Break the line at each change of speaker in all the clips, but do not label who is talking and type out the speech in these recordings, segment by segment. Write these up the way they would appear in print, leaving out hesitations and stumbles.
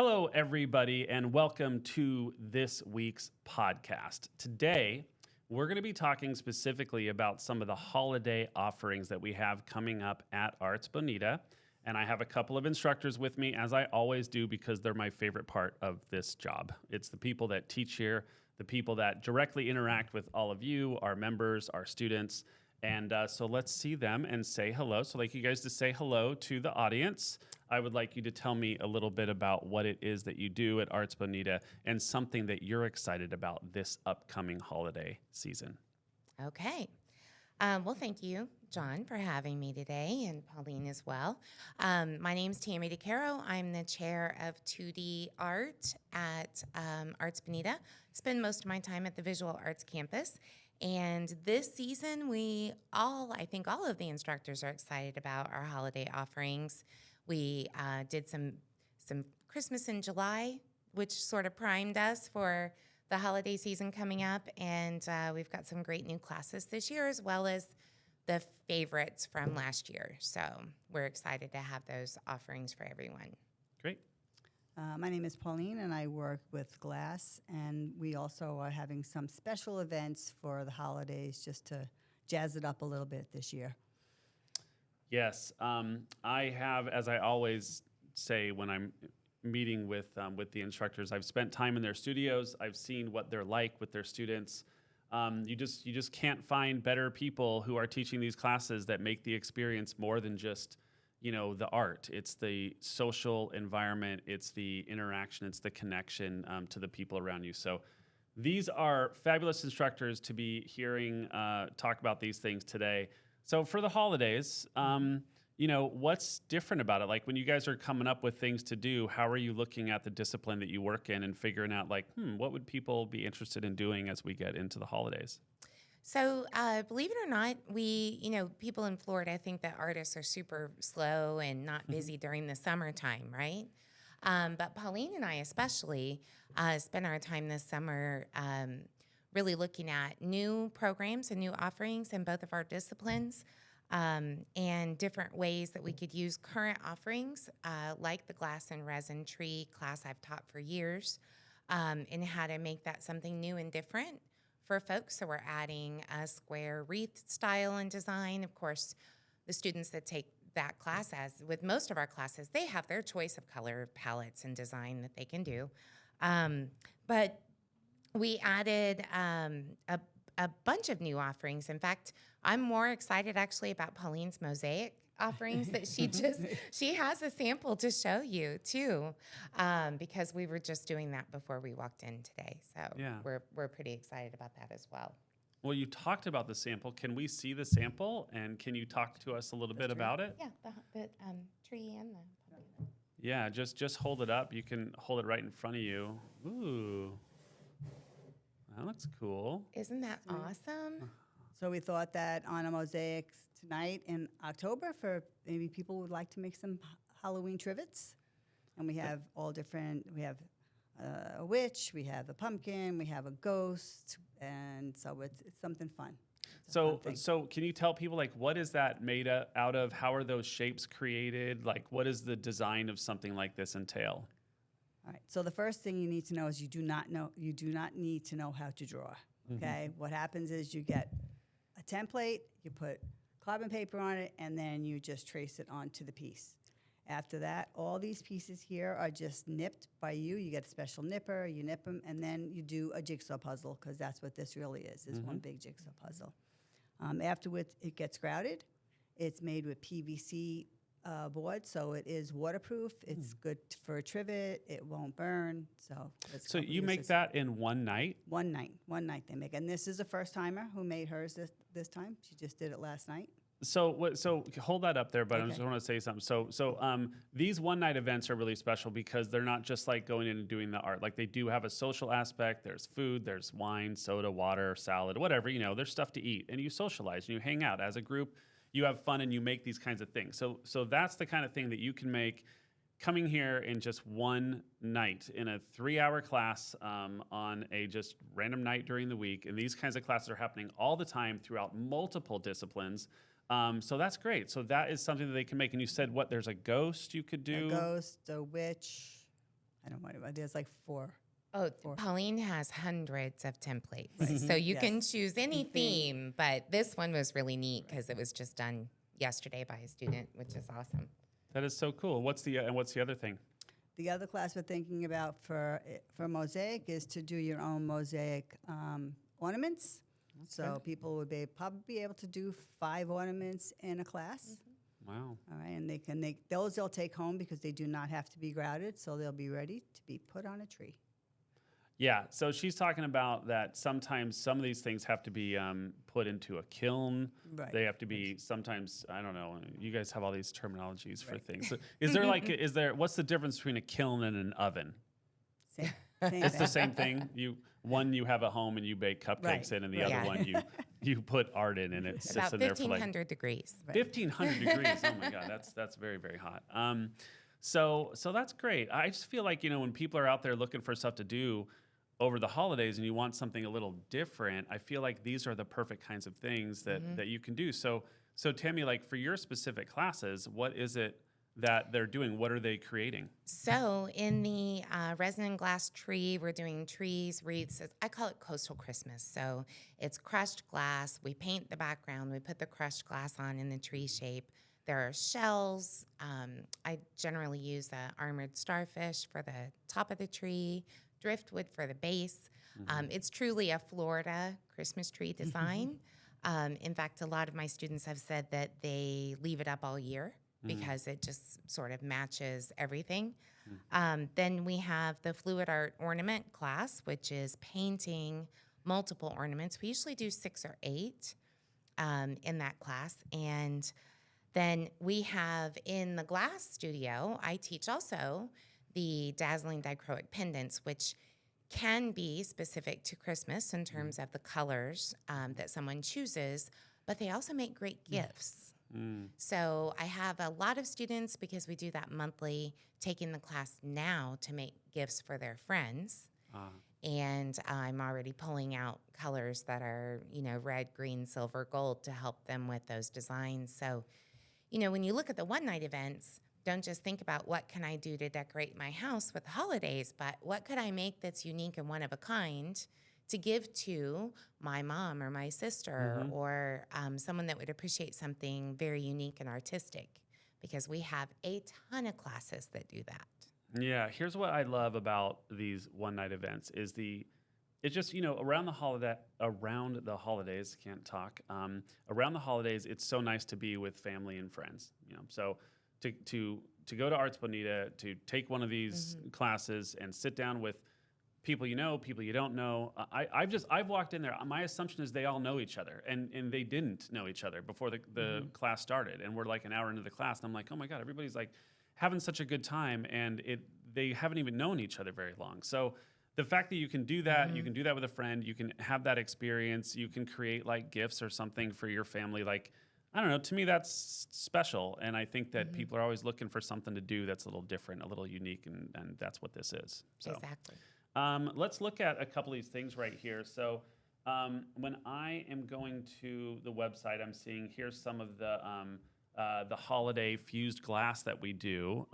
Hello, everybody, and welcome to this week's podcast. Today, we're going to be talking specifically about some of the holiday offerings that we have coming up at Arts Bonita. And I have a couple of instructors with me, as I always do, because they're my favorite part of this job. It's the people that teach here, the people that directly interact with all of you, our members, our students. And so let's see them and say hello. So I'd like you guys to say hello to the audience. I would like you to tell me a little bit about what it is that you do at Arts Bonita and something that you're excited about this upcoming holiday season.
Okay. Well, thank you, Jon, for having me today, and Pauline as well. My name's Tammy DeCaro. I'm the chair of 2D art at Arts Bonita. Spend most of my time at the Visual Arts campus. And this season, I think all of the instructors are excited about our holiday offerings. We did some Christmas in July, which sort of primed us for the holiday season coming up. And we've got some great new classes this year, as well as the favorites from last year. So we're excited to have those offerings for everyone.
Great.
My name is Pauline, and I work with glass, and we also are having some special events for the holidays just to jazz it up a little bit this year.
Yes, I have, as I always say when I'm meeting with the instructors, I've spent time in their studios. I've seen what they're like with their students. You just can't find better people who are teaching these classes that make the experience more than just the art. It's the social environment, it's the interaction, it's the connection to the people around you. So these are fabulous instructors to be hearing talk about these things today. So for the holidays, what's different about it? Like when you guys are coming up with things to do, how are you looking at the discipline that you work in and figuring out what would people be interested in doing as we get into the holidays?
So believe it or not, people in Florida think that artists are super slow and not busy during the summertime, right? But Pauline and I especially spend our time this summer really looking at new programs and new offerings in both of our disciplines and different ways that we could use current offerings like the glass and resin tree class I've taught for years and how to make that something new and different for folks. So we're adding a square wreath style and design. Of course, the students that take that class, as with most of our classes, they have their choice of color palettes and design that they can do. But we added a bunch of new offerings. In fact, I'm more excited actually about Pauline's mosaic offerings that she has a sample to show you too, because we were just doing that before we walked in today. So
yeah.
we're pretty excited about that as well.
Well, you talked about the sample. Can we see the sample, and can you talk to us a little bit about it?
Yeah, the tree and the...
Yeah, just hold it up. You can hold it right in front of you. Ooh, that looks cool.
Isn't that awesome?
So we thought that on a mosaic tonight in October for maybe people would like to make some Halloween trivets. And we have all different, we have a witch, we have a pumpkin, we have a ghost, and so it's something fun.
So can you tell people, what is that made out of? How are those shapes created? What does the design of something like this entail?
All right, so the first thing you need to know is you do not need to know how to draw, okay? What happens is you get a template, you put carbon paper on it, and then you just trace it onto the piece. After that, all these pieces here are just nipped by you. You get a special nipper, you nip them, and then you do a jigsaw puzzle, because that's what this really is one big jigsaw puzzle. Afterwards, it gets grouted. It's made with PVC board, so it is waterproof. It's good for a trivet. It won't burn. So
you make that in one night?
One night they make it. And this is a first-timer who made hers this time. She just did it last night.
So hold that up there, but
Okay.
I just want to say something. So these one-night events are really special because they're not just going in and doing the art. They do have a social aspect. There's food, there's wine, soda, water, salad, whatever. There's stuff to eat, and you socialize and you hang out as a group. You have fun and you make these kinds of things. So that's the kind of thing that you can make coming here in just one night in a 3-hour class on a just random night during the week. And these kinds of classes are happening all the time throughout multiple disciplines. So that's great. So that is something that they can make. And you said there's a ghost you could do?
A ghost, a witch, I don't know what, there's like 4.
Oh,
Or-
Pauline has hundreds of templates.
Right.
So you
Yes.
can choose any
Any theme.
theme, but this one was really neat because it was just done yesterday by a student, which is awesome.
That is so cool. What's the other thing?
The other class we're thinking about for mosaic is to do your own mosaic ornaments. So people would probably be able to do 5 ornaments in a class.
Wow.
All right, and those they'll take home because they do not have to be grouted, so they'll be ready to be put on a tree.
Yeah, so she's talking about that sometimes some of these things have to be put into a kiln.
Right.
They have to be sometimes, I don't know, you guys have all these terminologies for
Right.
things. So what's the difference between a kiln and an oven?
Same
It's the
thing.
same thing. You have at home and you bake cupcakes
Right.
in, and the
Right.
other
Yeah.
one you put art in, and it sits
About
in there for like
1,500 degrees.
Right.
1,500 degrees. Oh my God, that's very, very hot. So that's great. I just feel like, when people are out there looking for stuff to do over the holidays and you want something a little different, I feel like these are the perfect kinds of things that you can do. So Tammy, like for your specific classes, what is it that they're doing? What are they creating?
So in the resin and glass tree, we're doing trees, wreaths. I call it coastal Christmas. So it's crushed glass. We paint the background. We put the crushed glass on in the tree shape. There are shells. I generally use the armored starfish for the top of the tree, driftwood for the base. It's truly a Florida Christmas tree design. In fact, a lot of my students have said that they leave it up all year because it just sort of matches everything. Then we have the fluid art ornament class, which is painting multiple ornaments. We usually do 6 or 8 in that class. And then we have in the glass studio, I teach also the dazzling dichroic pendants, which can be specific to Christmas in terms of the colors that someone chooses, but they also make great gifts. So I have a lot of students, because we do that monthly, taking the class now to make gifts for their friends. And I'm already pulling out colors that are, red, green, silver, gold to help them with those designs. So, when you look at the one-night events, don't just think about what can I do to decorate my house with the holidays, but what could I make that's unique and one of a kind to give to my mom or my sister or someone that would appreciate something very unique and artistic, because we have a ton of classes that do that.
Yeah, here's what I love about these one-night events is it's just, around the holidays, can't talk. Around the holidays, it's so nice to be with family and friends. So to go to Arts Bonita, to take one of these classes and sit down with people people you don't know. I've walked in there. My assumption is they all know each other, and they didn't know each other before the class started. And we're like an hour into the class, and I'm like, oh my God, everybody's like having such a good time, and they haven't even known each other very long. So the fact that you can do that, you can do that with a friend, you can have that experience, you can create like gifts or something for your family. Like, I don't know, to me that's special. And I think that people are always looking for something to do that's a little different, a little unique, and that's what this is. So,
Exactly.
let's look at a couple of these things right here. So when I am going to the website, I'm seeing here's some of the holiday fused glass that we do.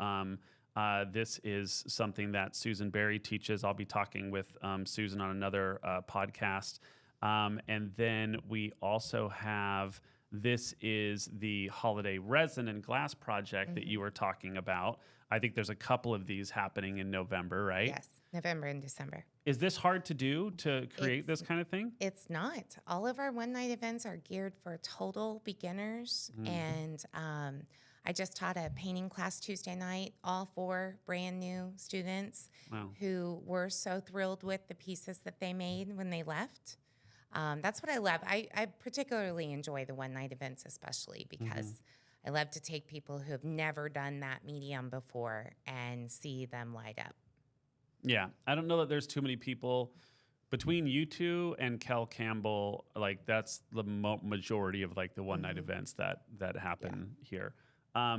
This is something that Susan Berry teaches. I'll be talking with Susan on another podcast. And then we also have, this is the holiday resin and glass project that you were talking about. I think there's a couple of these happening in November, right?
Yes, November and December.
Is this hard to do, to create this kind of thing?
It's not. All of our one-night events are geared for total beginners. And I just taught a painting class Tuesday night, all 4 brand new students who were so thrilled with the pieces that they made when they left. That's what I love. I particularly enjoy the one-night events, especially because I love to take people who have never done that medium before and see them light up.
Yeah, I don't know that there's too many people between you two and Kel Campbell. Like that's the majority of like the one-night events that happen here. All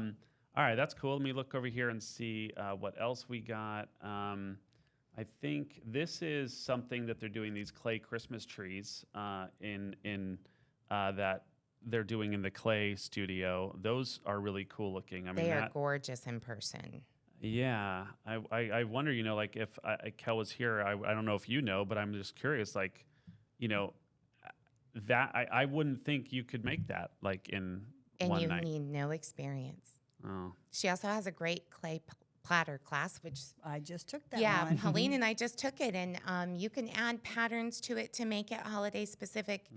right, that's cool. Let me look over here and see what else we got. I think this is something that they're doing, these clay Christmas trees in that they're doing in the clay studio. Those are really cool looking. I mean,
They are gorgeous in person.
Yeah, I wonder, like if Kel was here, I don't know if you know, but I'm just curious, like, you know, that I wouldn't think you could make that like in
And
one
you
night.
need no experience.
Oh,
She also has a great clay platter class, which
I just took that
yeah,
one.
Pauline and I just took it, and you can add patterns to it to make it holiday specific,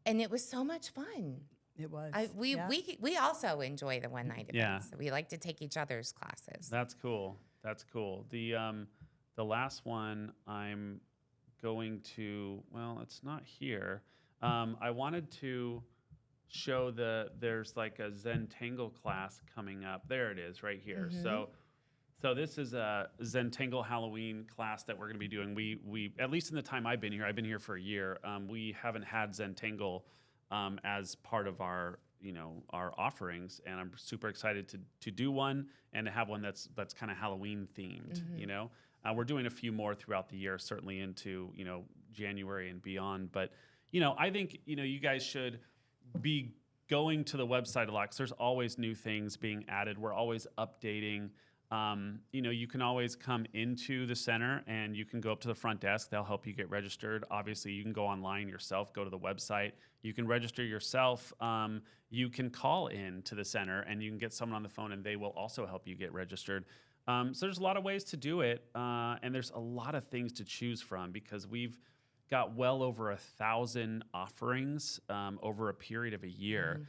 and it was so much fun.
It was.
We also enjoy the one night
Yeah.
events. So we like to take each other's classes.
that's cool. That's cool. The last one I'm going to, well, it's not here. I wanted to show there's like a Zentangle class coming up. There it is right here. So this is a Zentangle Halloween class that we're going to be doing. We at least in the time I've been here for a year, we haven't had Zentangle as part of our our offerings, and I'm super excited to do one and to have one that's kind of Halloween themed. We're doing a few more throughout the year, certainly into January and beyond. But I think you guys should be going to the website a lot because there's always new things being added. We're always updating. You can always come into the center and you can go up to the front desk. They'll help you get registered. Obviously, you can go online yourself, go to the website. You can register yourself. You can call in to the center and you can get someone on the phone and they will also help you get registered. So there's a lot of ways to do it. And there's a lot of things to choose from because we've got well over 1,000 offerings over a period of a year.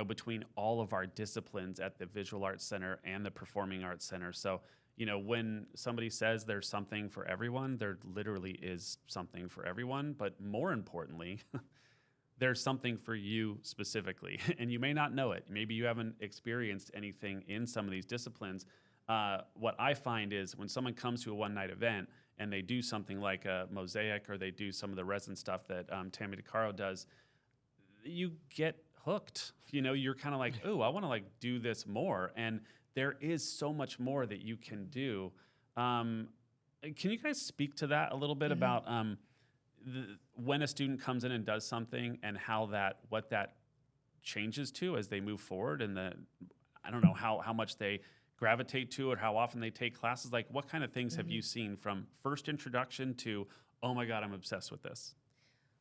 Between all of our disciplines at the Visual Arts Center and the Performing Arts Center. So, when somebody says there's something for everyone, there literally is something for everyone. But more importantly, there's something for you specifically. And you may not know it. Maybe you haven't experienced anything in some of these disciplines. What I find is when someone comes to a one-night event and they do something like a mosaic or they do some of the resin stuff that Tammy DeCaro does, you get hooked. You're kind of like, oh, I want to like do this more. And there is so much more that you can do. Can you guys speak to that a little bit about when a student comes in and does something and what that changes to as they move forward and I don't know how much they gravitate to it, how often they take classes, like what kind of things have you seen from first introduction to, oh my God, I'm obsessed with this?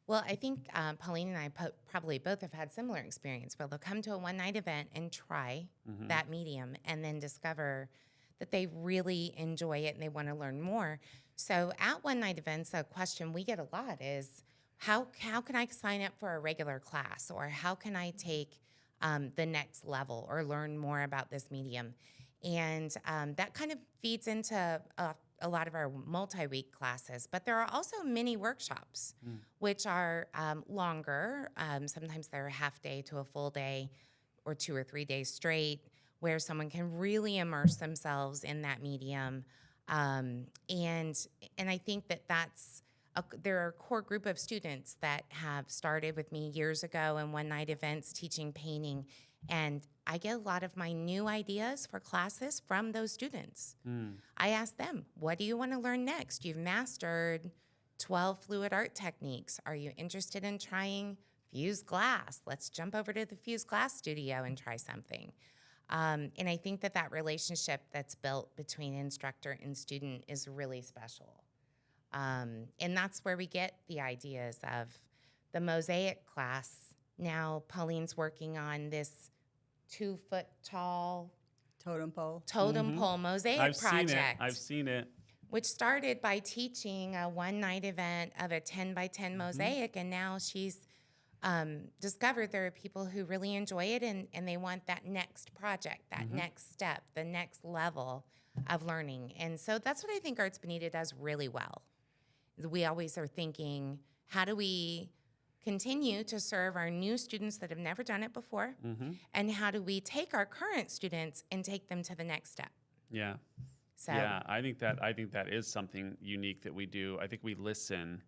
Well, I think Pauline and I probably both have had similar experience where they'll come to a one-night event and try that medium and then discover that they really enjoy it and they want to learn more. So at one-night events, a question we get a lot is, how can I sign up for a regular class? Or how can I take the next level or learn more about this medium? And that kind of feeds into a lot of our multi-week classes, but there are also mini workshops, which are longer. Sometimes they're a half day to a full day or 2 or 3 days straight where someone can really immerse themselves in that medium. And I think that's there are a core group of students that have started with me years ago in one-night events teaching painting, and I get a lot of my new ideas for classes from those students. I ask them, what do you want to learn next? You've mastered 12 fluid art techniques. Are you interested in trying fused glass? Let's jump over to the fused glass studio and try something. And I think that relationship that's built between instructor and student is really special. And that's where we get the ideas of the mosaic class. Now Pauline's working on this 2-foot tall
Totem pole
mosaic project.
I've seen it.
Which started by teaching a one-night event of a 10 by 10 mosaic, and now she's discovered there are people who really enjoy it and they want that next project, that next step, the next level of learning. And so that's what I think Arts Bonita does really well. We always are thinking, how do we continue to serve our new students that have never done it before? And how do we take our current students and take them to the next step?
Yeah.
So
yeah, I think that is something unique that we do. I think we listen.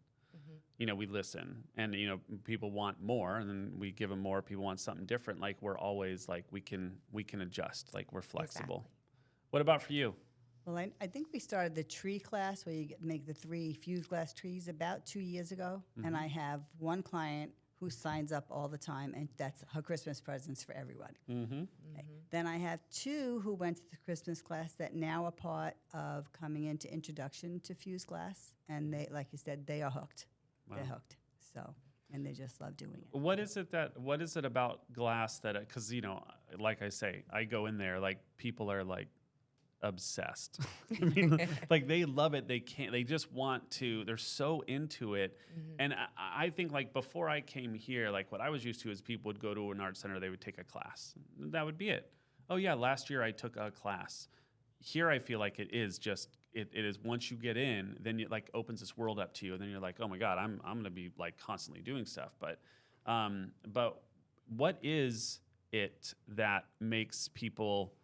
We listen, and people want more, and then we give them more. People want something different. Like we're always like we can adjust. Like we're flexible.
Exactly.
What about for you?
Well, I think we started the tree class where you make the 3 fused glass trees about 2 years ago. And I have one client who signs up all the time, and that's her Christmas presents for everybody. Okay. Then I have 2 who went to the Christmas class that now are part of coming into Introduction to Fused Glass. And they, like you said, they are hooked.
Wow.
They're hooked. So, and they just love doing it.
What is it about glass that, because, like I say, I go in there, like, people are like obsessed. I mean, like, they love it. They just want to, they're so into it. And I think, like, before I came here, like, what I was used to is people would go to an art center, they would take a class. That would be it. Oh yeah, last year I took a class. Here I feel like it is just, it is once you get in, then it like opens this world up to you, and then you're like, oh my God, I'm gonna be like constantly doing stuff. But what is it that makes people,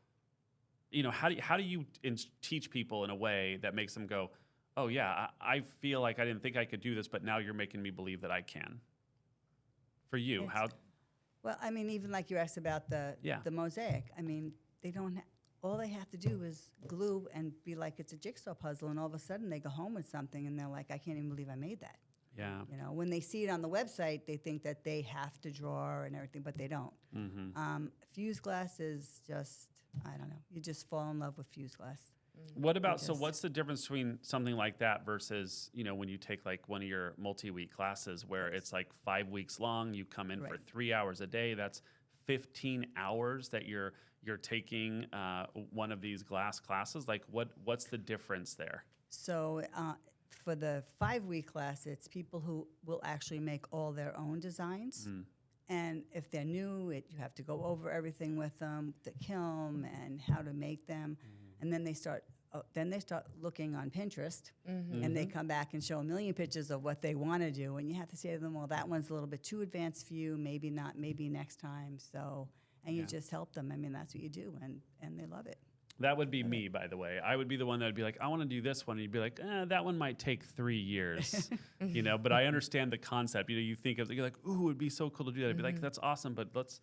how do you teach people in a way that makes them go, oh yeah, I feel like I didn't think I could do this, but now you're making me believe that I can. For you, how?
Well, I mean, even like you asked about the mosaic. I mean, they don't. All they have to do is glue and be like it's a jigsaw puzzle, and all of a sudden they go home with something, and they're like, I can't even believe I made that.
Yeah.
When they see it on the website, they think that they have to draw and everything, but they don't. Fused glass is just, I don't know. You just fall in love with fused glass.
What about, so what's the difference between something like that versus, when you take like one of your multi-week classes where it's like 5 weeks long, you come in for 3 hours a day, that's 15 hours that you're taking one of these glass classes? Like what's the difference there?
So for the 5-week class, it's people who will actually make all their own designs. And if they're new, you have to go over everything with them, the kiln and how to make them. And then they start looking on Pinterest, and they come back and show a million pictures of what they want to do. And you have to say to them, well, that one's a little bit too advanced for you, maybe not, maybe next time. So, and you just help them. I mean, that's what you do, and they love it.
That would be me, by the way. I would be the one that would be like, I want to do this one. And you'd be like, that one might take 3 years, but I understand the concept. You think of, you're like, ooh, it would be so cool to do that. I'd be like, that's awesome, but let's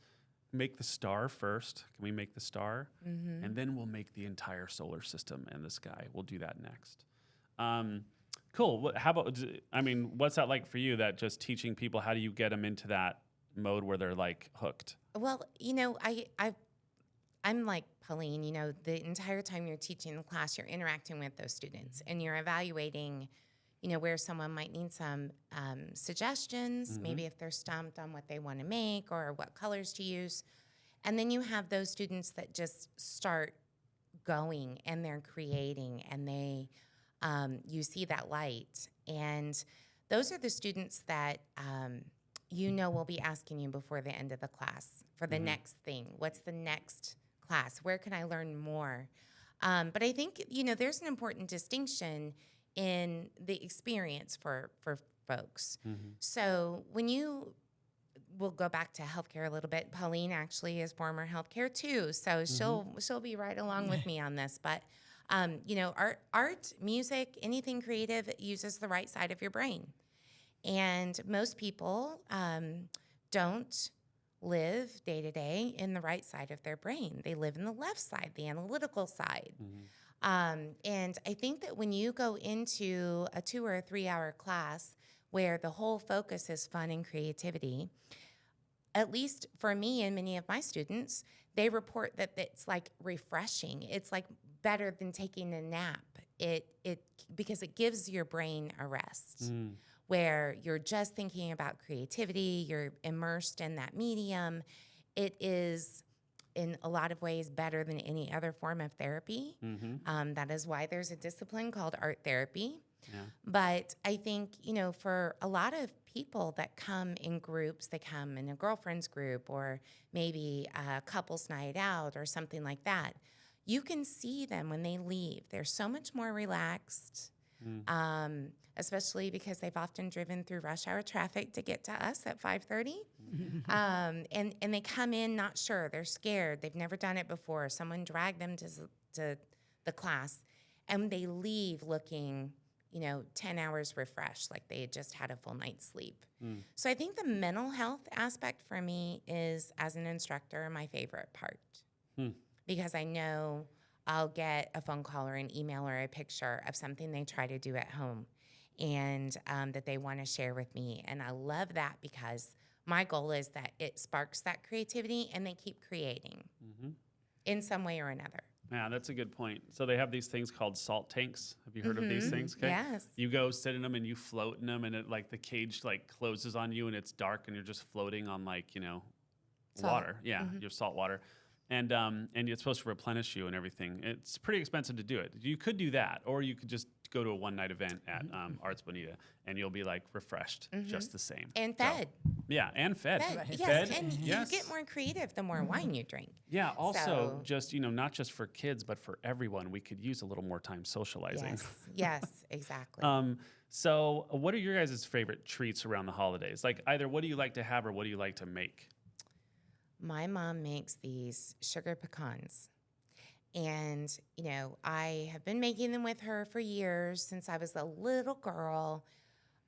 make the star first. Can we make the star? And then we'll make the entire solar system and the sky. We'll do that next. Cool. How about, what's that like for you, that just teaching people, how do you get them into that mode where they're like hooked?
Well, I'm like Pauline, the entire time you're teaching the class, you're interacting with those students and you're evaluating, where someone might need some suggestions, maybe if they're stumped on what they want to make or what colors to use. And then you have those students that just start going and they're creating and they, you see that light. And those are the students that, will be asking you before the end of the class for the next thing. What's the next class? Where can I learn more? But I think, there's an important distinction in the experience for folks. So when we'll go back to healthcare a little bit. Pauline actually is former healthcare too, so she'll be right along with me on this. But art, music, anything creative uses the right side of your brain, and most people don't live day to day in the right side of their brain. They live in the left side, the analytical side. And I think that when you go into a 2 or 3 hour class where the whole focus is fun and creativity, at least for me and many of my students, they report that it's like refreshing. It's like better than taking a nap. Because it gives your brain a rest. Where you're just thinking about creativity, you're immersed in that medium. It is, in a lot of ways, better than any other form of therapy. That is why there's a discipline called art therapy. But I think, for a lot of people that come in groups, they come in a girlfriend's group or maybe a couple's night out or something like that, you can see them when they leave. They're so much more relaxed. Especially because they've often driven through rush hour traffic to get to us at 5:30. And they come in not sure. They're scared. They've never done it before. Someone dragged them to the class. And they leave looking, 10 hours refreshed, like they had just had a full night's sleep. So I think the mental health aspect for me is, as an instructor, my favorite part. Because I know I'll get a phone call or an email or a picture of something they try to do at home and that they want to share with me. And I love that because my goal is that it sparks that creativity and they keep creating. in some way or another.
Yeah, that's a good point. So they have these things called salt tanks. Have you heard of these things? Okay.
Yes.
You go sit in them and you float in them, and it like the cage like closes on you, and it's dark, and you're just floating on like
Salt.
water. Yeah, your salt water, and it's supposed to replenish you and everything. It's pretty expensive to do it. You could do that, or you could just go to a one-night event at Arts Bonita, and you'll be like refreshed just the same.
And
So,
fed.
yeah, and fed.
Yes,
Fed,
and
yes.
you get more creative the more wine you drink.
Yeah, also
So-
just, not just for kids, but for everyone, we could use a little more time socializing.
Yes, exactly.
So what are your guys' favorite treats around the holidays? Like either what do you like to have or what do you like to make?
My mom makes these sugar pecans. And, I have been making them with her for years since I was a little girl.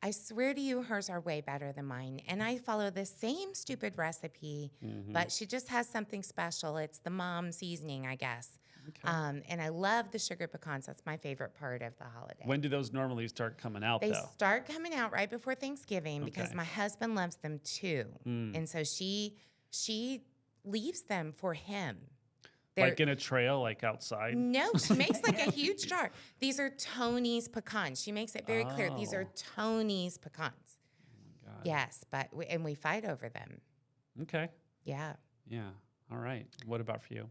I swear to you, hers are way better than mine. And I follow the same stupid recipe, but she just has something special. It's the mom seasoning, I guess.
Okay.
And I love the sugar pecans. That's my favorite part of the holiday.
When do those normally start coming out,
They
though?
start coming out right before Thanksgiving because
Okay.
my husband loves them too. And so she leaves them for him.
Like in a trail, like outside?
No, she makes like a huge jar. These are Tony's pecans. She makes it very clear. These are Tony's pecans.
God.
Yes, but we fight over them.
Okay.
Yeah.
Yeah. All right. What about for you?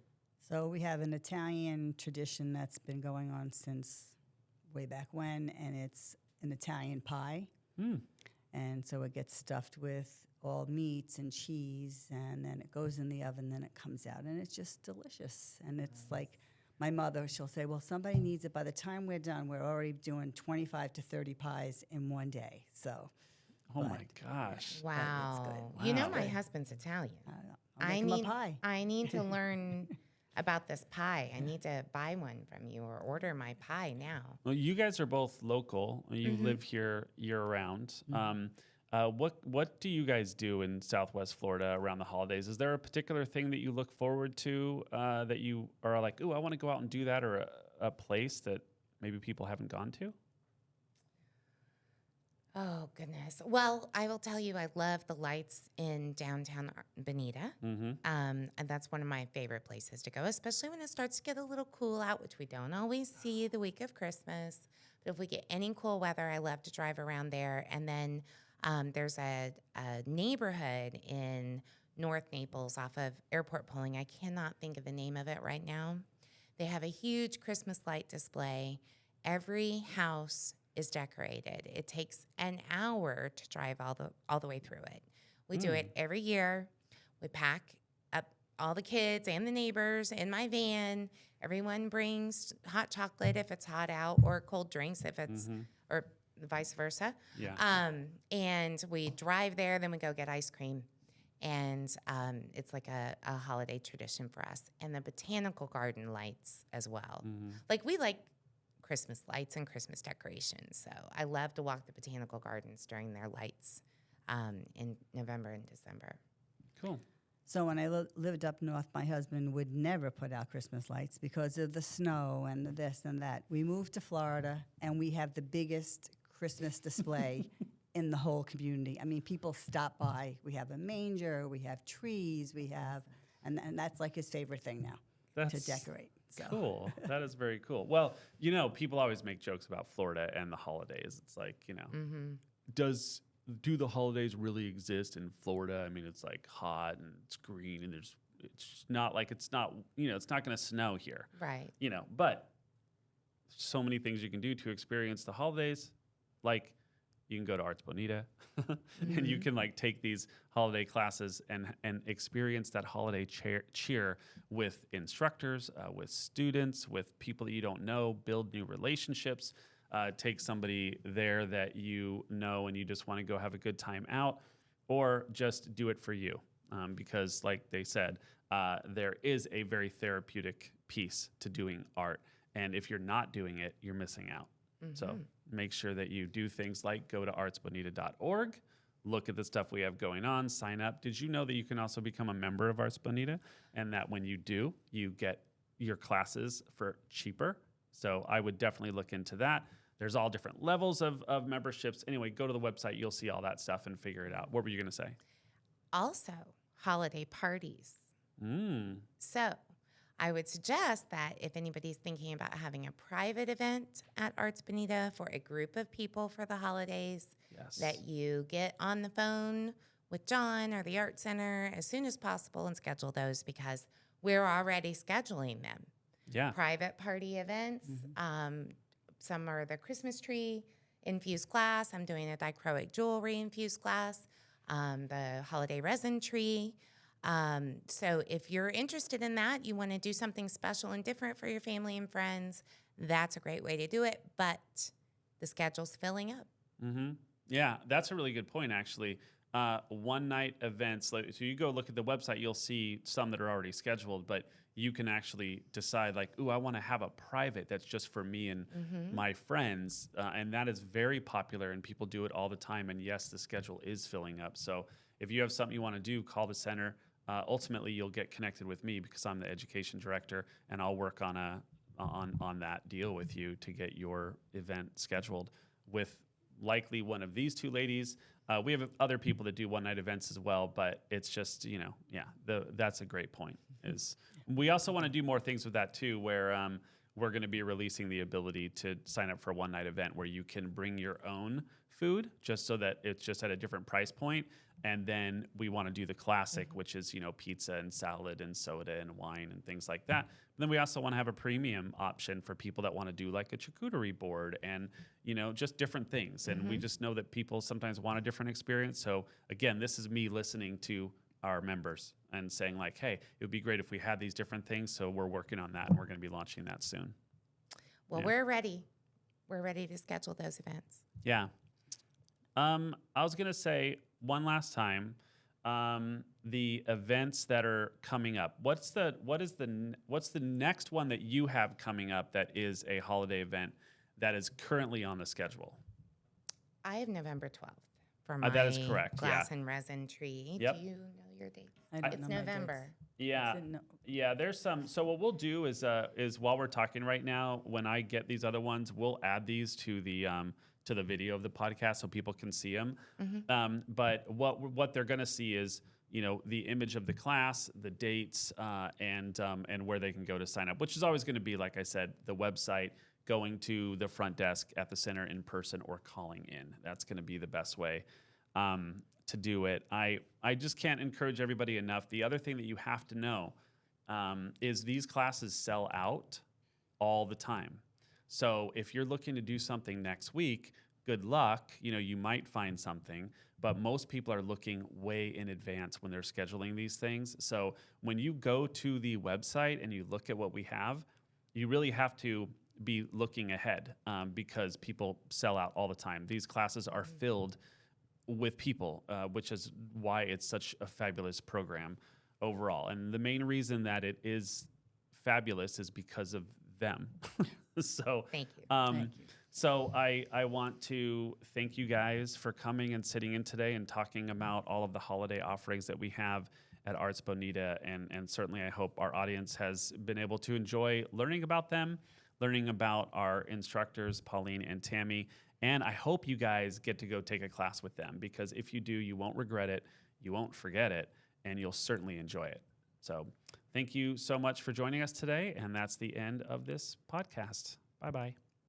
So we have an Italian tradition that's been going on since way back when, and it's an Italian pie. And so it gets stuffed with all meats and cheese, and then it goes in the oven, then it comes out, and it's just delicious. And it's like my mother, she'll say, well, somebody needs it. By the time we're done, we're already doing 25 to 30 pies in one day. So,
Oh, my gosh.
Wow.
good.
You know
Wow.
my husband's Italian.
I'll make 'em a pie.
I need to learn about this pie. I need to buy one from you or order my pie now.
Well, you guys are both local. You live here year-round. What do you guys do in Southwest Florida around the holidays? Is there a particular thing that you look forward to that you are like, ooh, I want to go out and do that, or a place that maybe people haven't gone to?
Oh, goodness. Well, I will tell you, I love the lights in downtown Bonita. And that's one of my favorite places to go, especially when it starts to get a little cool out, which we don't always see the week of Christmas. But if we get any cool weather, I love to drive around there. And then there's a neighborhood in North Naples off of Airport Pulling. I cannot think of the name of it right now. They have a huge Christmas light display. Every house is decorated. It takes an hour to drive all the way through it. We do it every year. We pack up all the kids and the neighbors in my van. Everyone brings hot chocolate if it's hot out, or cold drinks if it's, or vice versa.
Yeah.
And we drive there, then we go get ice cream. And it's like a holiday tradition for us. And the botanical garden lights as well. Like we like Christmas lights and Christmas decorations. So I love to walk the botanical gardens during their lights in November and December.
Cool.
So when I lived up north, my husband would never put out Christmas lights because of the snow and the this and that. We moved to Florida, and we have the biggest Christmas display in the whole community. I mean, people stop by. We have a manger, we have trees, and that's like his favorite thing now, to decorate. So.
Cool. That is very cool. Well, people always make jokes about Florida and the holidays. It's like, do the holidays really exist in Florida? I mean, it's like hot and it's green, and it's not like it's not going to snow here.
Right.
But so many things you can do to experience the holidays. Like you can go to Arts Bonita and you can like take these holiday classes and experience that holiday cheer with instructors, with students, with people that you don't know, build new relationships, take somebody there that you know and you just want to go have a good time out, or just do it for you. Because like they said, there is a very therapeutic piece to doing art. And if you're not doing it, you're missing out. So make sure that you do things like go to artsbonita.org, look at the stuff we have going on, sign up. Did you know that you can also become a member of Arts Bonita, and that when you do, you get your classes for cheaper? So I would definitely look into that. There's all different levels of memberships. Anyway, go to the website. You'll see all that stuff and figure it out. What were you going to say?
Also, holiday parties. So I would suggest that if anybody's thinking about having a private event at Arts Bonita for a group of people for the holidays,
Yes.
that you get on the phone with Jon or the Art Center as soon as possible and schedule those, because we're already scheduling them.
Yeah.
Private party events. Some are the Christmas tree infused class. I'm doing a dichroic jewelry infused class, the holiday resin tree. So if you're interested in that, you want to do something special and different for your family and friends, that's a great way to do it. But the schedule's filling up.
Mm-hmm. Yeah, that's a really good point, actually. One night events, so you go look at the website, you'll see some that are already scheduled, but you can actually decide like, ooh, I want to have a private that's just for me and my friends. And that is very popular and people do it all the time. And yes, the schedule is filling up. So if you have something you want to do, call the center. Ultimately, you'll get connected with me because I'm the education director, and I'll work on on that deal with you to get your event scheduled with likely one of these two ladies. We have other people that do one-night events as well, but it's just, that's a great point. Is we also want to do more things with that too, where we're going to be releasing the ability to sign up for a one-night event where you can bring your own food, just so that it's just at a different price point. And then we want to do the classic, which is, pizza and salad and soda and wine and things like that. And then we also want to have a premium option for people that want to do like a charcuterie board and, just different things. And we just know that people sometimes want a different experience. So again, this is me listening to our members and saying like, hey, it would be great if we had these different things. So we're working on that and we're going to be launching that soon.
Well, we're ready. We're ready to schedule those events.
Yeah. I was going to say one last time, the events that are coming up. What's the next one that you have coming up that is a holiday event that is currently on the schedule?
I have November 12th for my
that is correct.
glass and resin tree.
Yep.
Do you know your dates?
I don't
It's
know my dates.
November.
Yeah. Yeah, there's some. So what we'll do is while we're talking right now, when I get these other ones, we'll add these to the video of the podcast so people can see them. But what they're going to see is, the image of the class, the dates, and where they can go to sign up, which is always going to be, like I said, the website, going to the front desk at the center in person, or calling in. That's going to be the best way to do it. I just can't encourage everybody enough. The other thing that you have to know is these classes sell out all the time. So if you're looking to do something next week, good luck. You might find something, but most people are looking way in advance when they're scheduling these things. So when you go to the website and you look at what we have, you really have to be looking ahead because people sell out all the time. These classes are filled with people, which is why it's such a fabulous program overall. And the main reason that it is fabulous is because of them. So
Thank you.
Thank you.
So I want to thank you guys for coming and sitting in today and talking about all of the holiday offerings that we have at Arts Bonita. And certainly I hope our audience has been able to enjoy learning about them, learning about our instructors, Pauline and Tammy. And I hope you guys get to go take a class with them, because if you do, you won't regret it, you won't forget it, and you'll certainly enjoy it. So thank you so much for joining us today. And that's the end of this podcast. Bye-bye.